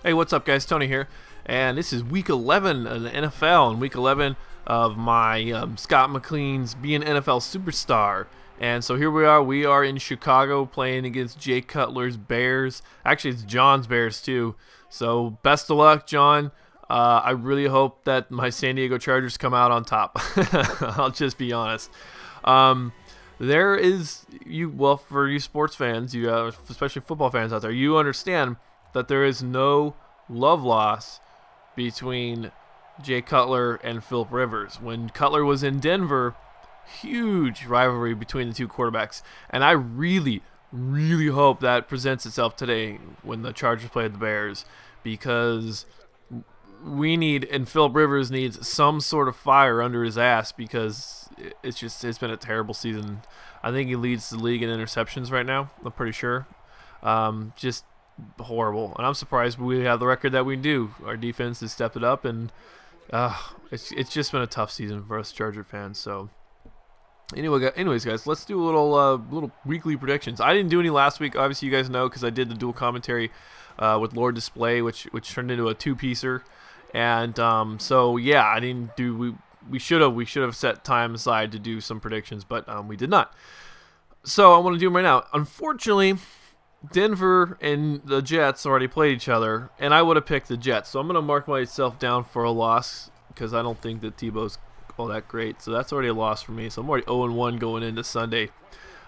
Hey, what's up, guys? Tony here, and this is Week 11 of the NFL, and Week 11 of my Scott McLean's Be an NFL Superstar. And so here we are. We are in Chicago playing against Jay Cutler's Bears. Actually, it's John's Bears too. So best of luck, John. I really hope that my San Diego Chargers come out on top. I'll just be honest. There is for you sports fans, especially football fans out there, you understand that there is no love loss between Jay Cutler and Philip Rivers. When Cutler was in Denver, huge rivalry between the two quarterbacks, and I really, really hope that presents itself today when the Chargers play the Bears, because we need, and Philip Rivers needs some sort of fire under his ass, because it's been a terrible season. I think he leads the league in interceptions right now, I'm pretty sure. Just horrible, and I'm surprised we have the record that we do. Our defense has stepped it up, and it's just been a tough season for us Charger fans. So anyways, guys, let's do a little weekly predictions. I didn't do any last week, obviously you guys know, because I did the dual commentary with Lord Display, which turned into a two-piecer, and so yeah, I didn't do. We should have set time aside to do some predictions, but we did not. So I want to do them right now. Unfortunately, Denver and the Jets already played each other, and I would have picked the Jets. So I'm going to mark myself down for a loss, because I don't think that Tebow's all that great. So that's already a loss for me. So I'm already 0-1 going into Sunday.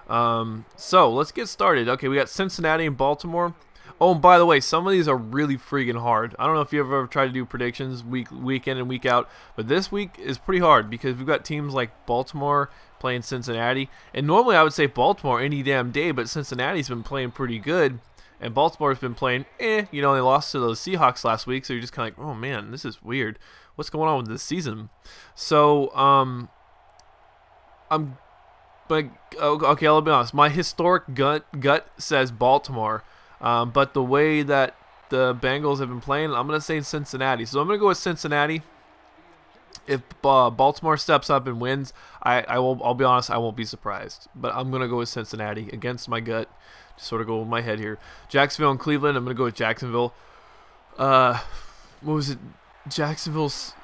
So let's get started. Okay, we got Cincinnati and Baltimore. Oh, and by the way, some of these are really freaking hard. I don't know if you've ever tried to do predictions week in and week out, but this week is pretty hard because we've got teams like Baltimore playing Cincinnati. And normally I would say Baltimore any damn day, but Cincinnati's been playing pretty good, and Baltimore's been playing, they lost to those Seahawks last week, so you're just kind of like, oh man, this is weird. What's going on with this season? So, okay, I'll be honest. My historic gut says Baltimore. But the way that the Bengals have been playing, I'm going to say Cincinnati. So I'm going to go with Cincinnati. If Baltimore steps up and wins, I'll be honest, I won't be surprised. But I'm going to go with Cincinnati against my gut. Just sort of go with my head here. Jacksonville and Cleveland, I'm going to go with Jacksonville. What was it? Jacksonville's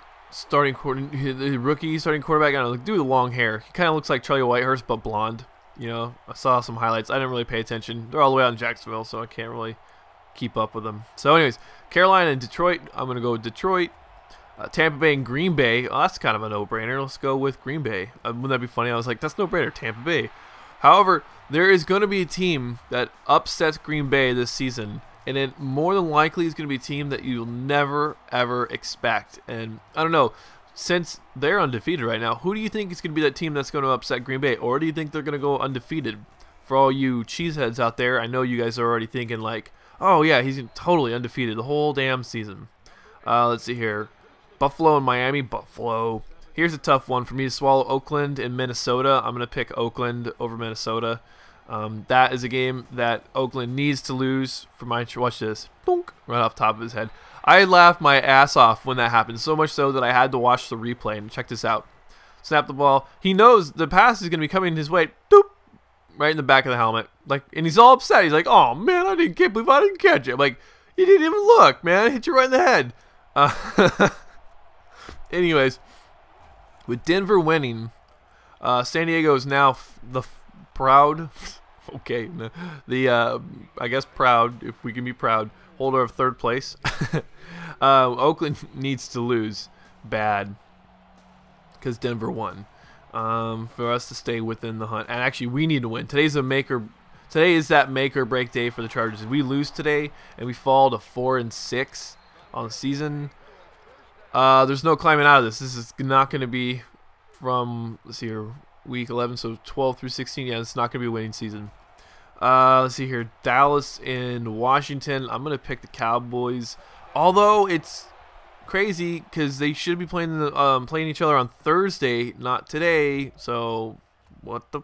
the rookie starting quarterback. I don't know, dude with the long hair. He kind of looks like Charlie Whitehurst, but blonde. I saw some highlights. I didn't really pay attention. They're all the way out in Jacksonville, so I can't really keep up with them. So anyways, Carolina and Detroit. I'm going to go with Detroit. Tampa Bay and Green Bay. Oh, that's kind of a no-brainer. Let's go with Green Bay. Wouldn't that be funny? I was like, that's no-brainer, Tampa Bay. However, there is going to be a team that upsets Green Bay this season, and it more than likely is going to be a team that you'll never, ever expect. And I don't know. Since they're undefeated right now, who do you think is going to be that team that's going to upset Green Bay? Or do you think they're going to go undefeated? For all you cheeseheads out there, I know you guys are already thinking like, oh yeah, he's totally undefeated the whole damn season. Let's see here. Buffalo and Miami. Buffalo. Here's a tough one for me to swallow. Oakland and Minnesota. I'm going to pick Oakland over Minnesota. That is a game that Oakland needs to lose for my... Watch this. Bonk. Right off the top of his head. I laughed my ass off when that happened, so much so that I had to watch the replay. And check this out. Snap the ball. He knows the pass is going to be coming his way. Doop. Right in the back of the helmet. And he's all upset. He's like, oh, man, can't believe I didn't catch it. I'm like, you didn't even look, man. I hit you right in the head. Anyways, with Denver winning, San Diego is now proud... Okay, I guess proud, if we can be proud, holder of third place. Oakland needs to lose bad because Denver won for us to stay within the hunt. And actually, we need to win. Today is that make or break day for the Chargers. If we lose today and we fall to 4-6 on the season, there's no climbing out of this. This is not going to be from, let's see here, week 11, so 12 through 16. Yeah, it's not going to be a winning season. Let's see here. Dallas and Washington. I'm going to pick the Cowboys. Although it's crazy because they should be playing each other on Thursday, not today. So, what the...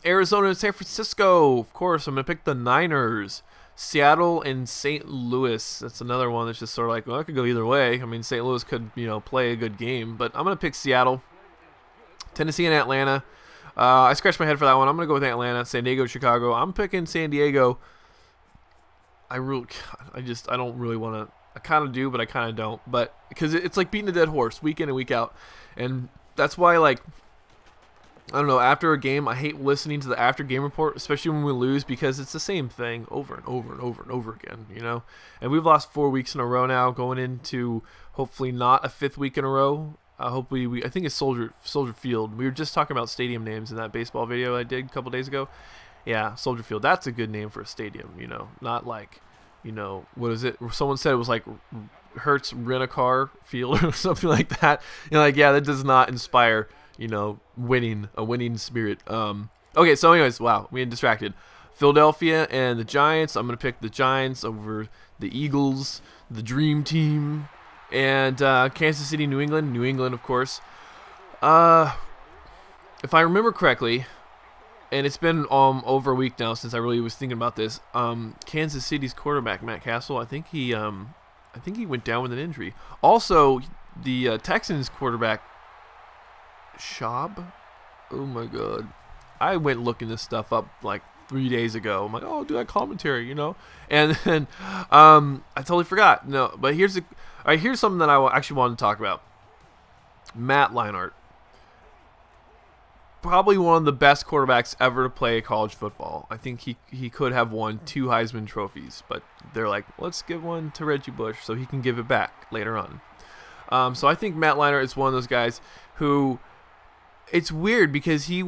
Arizona and San Francisco. Of course, I'm going to pick the Niners. Seattle and St. Louis. That's another one that's just sort of like, well, I could go either way. I mean, St. Louis could, play a good game. But I'm going to pick Seattle. Tennessee and Atlanta. I scratched my head for that one. I'm going to go with Atlanta. San Diego, Chicago. I'm picking San Diego. I don't really want to. I kind of do, but I kind of don't. But because it's like beating a dead horse week in and week out, and that's why, like, I don't know, after a game, I hate listening to the after game report, especially when we lose, because it's the same thing over and over and over and over again, you know. And we've lost 4 weeks in a row now, going into hopefully not a 5th week in a row. Hopefully I think it's Soldier Field. We were just talking about stadium names in that baseball video I did a couple days ago. Yeah, Soldier Field. That's a good name for a stadium, you know. Not like, you know, what is it? Someone said it was like Hertz Rent-A-Car Field or something like that. You know, like, yeah, that does not inspire, you know, a winning spirit. Okay, so anyways, wow, we get distracted. Philadelphia and the Giants. I'm gonna pick the Giants over the Eagles, the Dream Team, and Kansas City, New England. New England, of course. If I remember correctly, and it's been over a week now since I really was thinking about this. Kansas City's quarterback Matt Castle, I think he went down with an injury. Also, the Texans quarterback Schaub. Oh my god. I went looking this stuff up like 3 days ago. I'm like, oh, do that commentary, you know? And then I totally forgot. No, but here's something that I actually wanted to talk about. Matt Leinart. Probably one of the best quarterbacks ever to play college football. I think he could have won 2 Heisman trophies, but they're like, let's give one to Reggie Bush so he can give it back later on. So I think Matt Leinart is one of those guys who, it's weird because he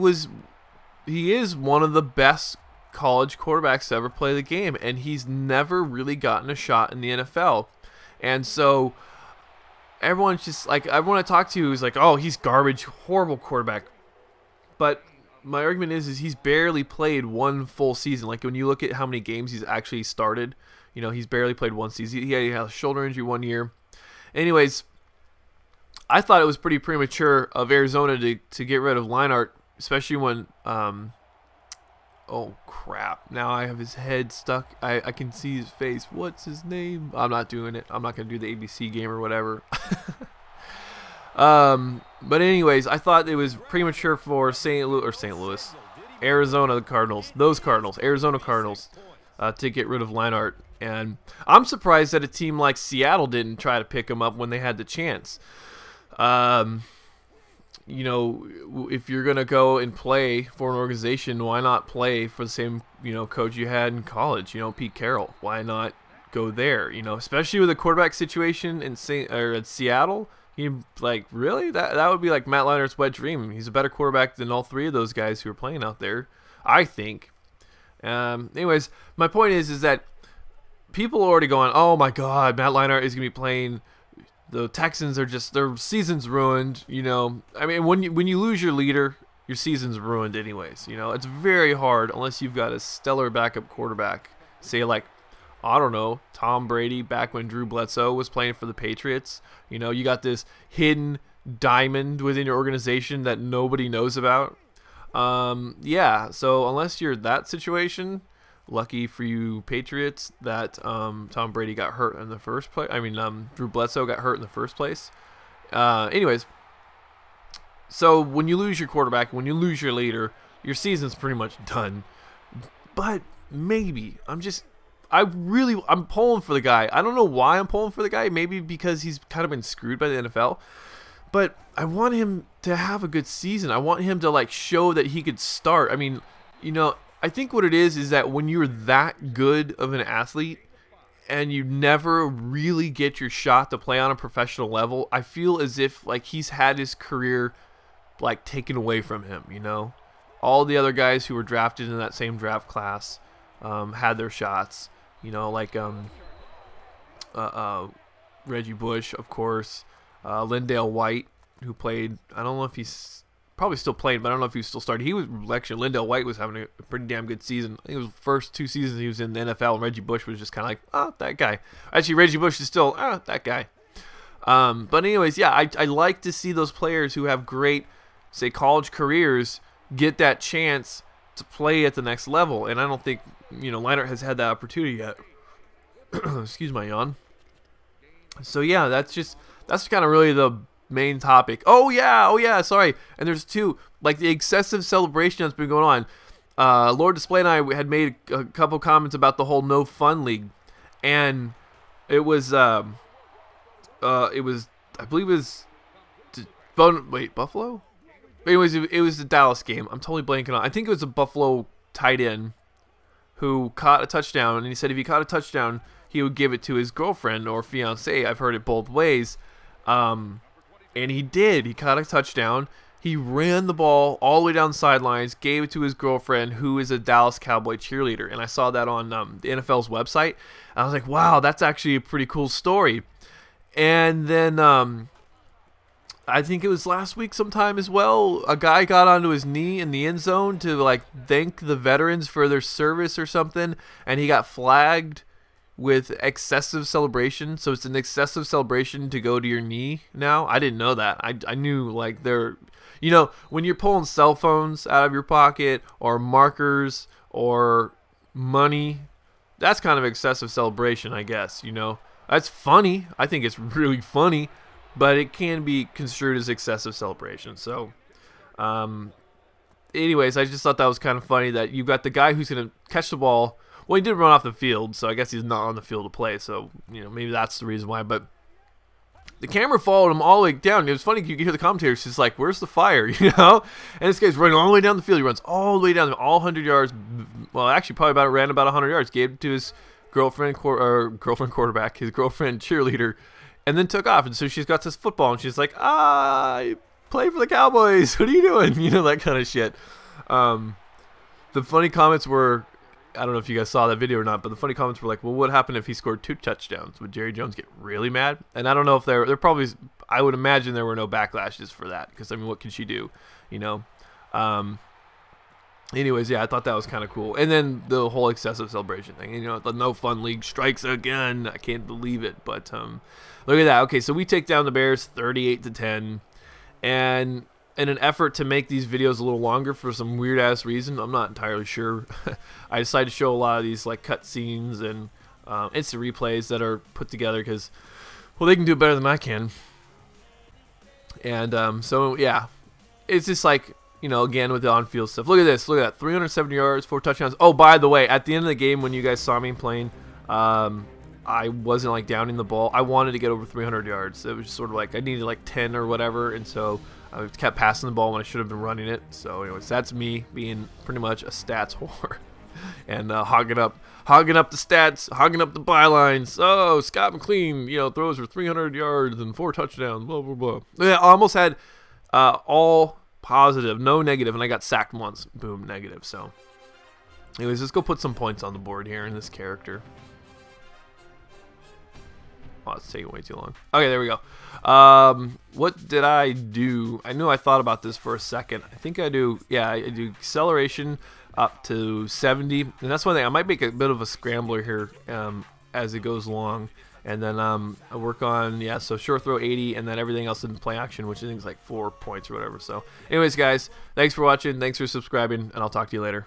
is one of the best college quarterbacks to ever play the game, and he's never really gotten a shot in the NFL. And so everyone's just like, everyone I talk to is like, oh, he's garbage, horrible quarterback. But my argument is he's barely played 1 full season. Like, when you look at how many games he's actually started, you know, he's barely played 1 season. He had a shoulder injury 1 year. Anyways, I thought it was pretty premature of Arizona to get rid of Leinart, especially when, oh crap, now I have his head stuck. I can see his face. What's his name? I'm not doing it. I'm not going to do the ABC game or whatever. But anyways, I thought it was premature for Arizona Cardinals, Arizona Cardinals, to get rid of Leinart. And I'm surprised that a team like Seattle didn't try to pick him up when they had the chance. You know, if you're going to go and play for an organization, why not play for the same, you know, coach you had in college, you know, Pete Carroll? Why not go there, you know, especially with the quarterback situation in Seattle? Like, really? That would be like Matt Leinart's wet dream. He's a better quarterback than all 3 of those guys who are playing out there, I think. Anyways, my point is that people are already going, oh my god, Matt Leinart is going to be playing. The Texans are just, their season's ruined, you know. I mean, when you lose your leader, your season's ruined anyways, you know. It's very hard unless you've got a stellar backup quarterback. Say, like, I don't know, Tom Brady back when Drew Bledsoe was playing for the Patriots. You know, you got this hidden diamond within your organization that nobody knows about. Yeah, so unless you're that situation, lucky for you Patriots that Tom Brady got hurt in the first place. I mean, Drew Bledsoe got hurt in the first place. Anyways, so when you lose your quarterback, when you lose your leader, your season's pretty much done. But maybe, I'm pulling for the guy. I don't know why I'm pulling for the guy. Maybe because he's kind of been screwed by the NFL. But I want him to have a good season. I want him to, like, show that he could start. I mean, you know, I think what it is that when you're that good of an athlete and you never really get your shot to play on a professional level, I feel as if, like, he's had his career, like, taken away from him, you know? All the other guys who were drafted in that same draft class had their shots. You know, like Reggie Bush, of course, Lindale White, who played. I don't know if he's probably still playing, but I don't know if he's still starting. Lindale White was having a pretty damn good season. I think it was the first 2 seasons he was in the NFL, and Reggie Bush was just kind of like, oh, that guy. Actually, Reggie Bush is still, that guy. But anyways, yeah, I like to see those players who have great, say, college careers get that chance to play at the next level, and I don't think, you know, Leinart has had that opportunity yet. Excuse my yawn. So yeah, that's kind of really the main topic. Oh yeah, sorry. And there's 2, like, the excessive celebration that's been going on. Lord Display and I had made a couple comments about the whole No Fun League, and it was I believe it was Buffalo. Anyways, it was the Dallas game. I'm totally blanking on. I think it was a Buffalo tight end who caught a touchdown, and he said if he caught a touchdown, he would give it to his girlfriend or fiance. I've heard it both ways. And he did. He caught a touchdown. He ran the ball all the way down the sidelines, gave it to his girlfriend, who is a Dallas Cowboy cheerleader. And I saw that on the NFL's website. I was like, wow, that's actually a pretty cool story. And then I think it was last week sometime as well, a guy got onto his knee in the end zone to like thank the veterans for their service or something, and he got flagged with excessive celebration. So it's an excessive celebration to go to your knee now. I didn't know that. I knew like they're, you know, when you're pulling cell phones out of your pocket or markers or money, that's kind of excessive celebration, I guess, you know. That's funny. I think it's really funny, but it can be construed as excessive celebration. So, anyways, I just thought that was kind of funny that you've got the guy who's going to catch the ball. Well, he did run off the field, so I guess he's not on the field to play. So, you know, maybe that's the reason why. But the camera followed him all the way down. It was funny. You could hear the commentators just like, where's the fire, you know? And this guy's running all the way down the field. He runs all the way down, all 100 yards. Well, actually, probably ran about 100 yards. Gave it to his girlfriend quarterback, his girlfriend cheerleader, and then took off. And so she's got this football, and she's like, I play for the Cowboys. What are you doing? You know, that kind of shit. The funny comments were, I don't know if you guys saw that video or not, but the funny comments were like, well, what happened if he scored 2 touchdowns? Would Jerry Jones get really mad? And I don't know if they're probably, I would imagine there were no backlashes for that, because, I mean, what can she do, you know? Anyways, yeah, I thought that was kind of cool. And then the whole excessive celebration thing, you know, the no fun league strikes again. I can't believe it, but look at that. Okay, so we take down the Bears 38-10, and in an effort to make these videos a little longer for some weird ass reason, I'm not entirely sure, I decided to show a lot of these like cut scenes and instant replays that are put together because, well, they can do it better than I can. And so yeah, it's just like, you know, again with the on-field stuff. Look at this. Look at that. 370 yards, 4 touchdowns. Oh, by the way, at the end of the game when you guys saw me playing, I wasn't like downing the ball. I wanted to get over 300 yards. It was just sort of like I needed like 10 or whatever, and so I kept passing the ball when I should have been running it. So anyways, that's me being pretty much a stats whore and hogging up the stats, hogging up the bylines. Oh, Scott McLean, you know, throws for 300 yards and 4 touchdowns, blah, blah, blah. Yeah, I almost had all positive, no negative, and I got sacked once. Boom, negative. So anyways, let's go put some points on the board here in this character. Oh, it's taking way too long. Okay, there we go. What did I do? I knew I thought about this for a second. I think I do, yeah, I do acceleration up to 70. And that's one thing. I might make a bit of a scrambler here as it goes along. And then I work on, yeah, so short throw 80, and then everything else in play action, which I think is like 4 points or whatever. So anyways, guys, thanks for watching. Thanks for subscribing, and I'll talk to you later.